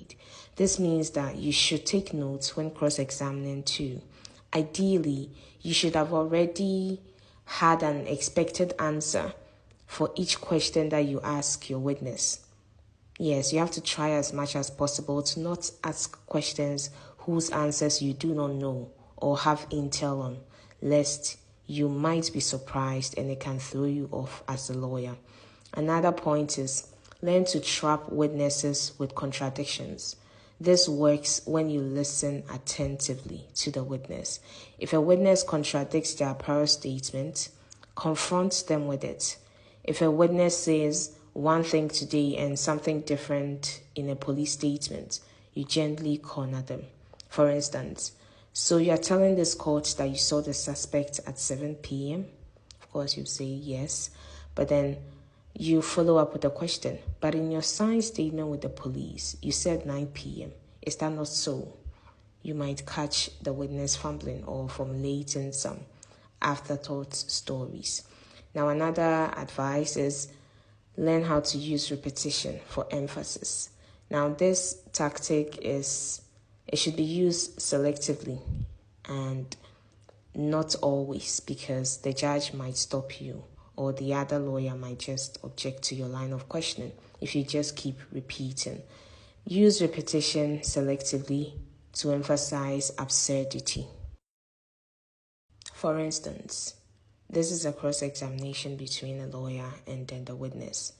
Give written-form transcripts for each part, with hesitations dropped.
prepared. This means that you should take notes when cross-examining too. Ideally, you should have already had an expected answer for each question that you ask your witness. Yes, you have to try as much as possible to not ask questions whose answers you do not know or have intel on, lest you might be surprised and it can throw you off as a lawyer. Another point is learn to trap witnesses with contradictions. This works when you listen attentively to the witness. If a witness contradicts their prior statement, confront them with it. If a witness says one thing today and something different in a police statement, you gently corner them. For instance, so you're telling this court that you saw the suspect at 7 p.m.? Of course, you say yes, but then you follow up with a question. But in your signed statement with the police, you said 9 p.m. Is that not so? You might catch the witness fumbling or formulating some afterthought stories. Now, another advice is learn how to use repetition for emphasis. Now, this tactic it should be used selectively and not always, because the judge might stop you or the other lawyer might just object to your line of questioning if you just keep repeating. Use repetition selectively to emphasize absurdity. For instance, this is a cross-examination between a lawyer and then the witness.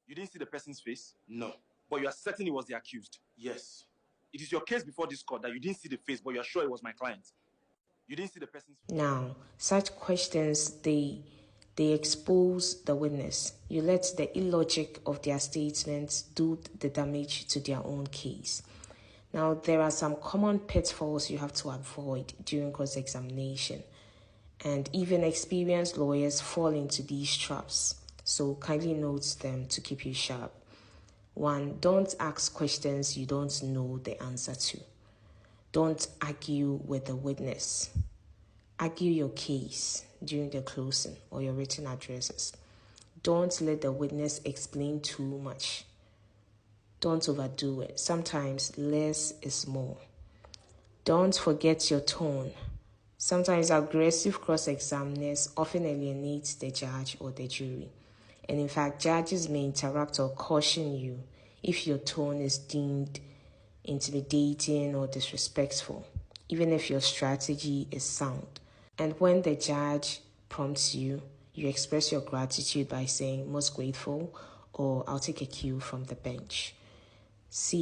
You didn't see the person's face? No. But you are certain he was the accused? Yes. It is your case before this court that you didn't see the face, but you are sure it was my client. You didn't see the person's face. Now, such questions, they expose the witness. You let the illogic of their statements do the damage to their own case. Now, there are some common pitfalls you have to avoid during cross-examination, and even experienced lawyers fall into these traps. So kindly note them to keep you sharp. 1, don't ask questions you don't know the answer to. Don't argue with the witness. Argue your case during the closing or your written addresses. Don't let the witness explain too much. Don't overdo it. Sometimes less is more. Don't forget your tone. Sometimes aggressive cross-examiners often alienate the judge or the jury. And in fact, judges may interrupt or caution you if your tone is deemed intimidating or disrespectful, even if your strategy is sound. And when the judge prompts you, you express your gratitude by saying, "Most grateful," or "I'll take a cue from the bench." See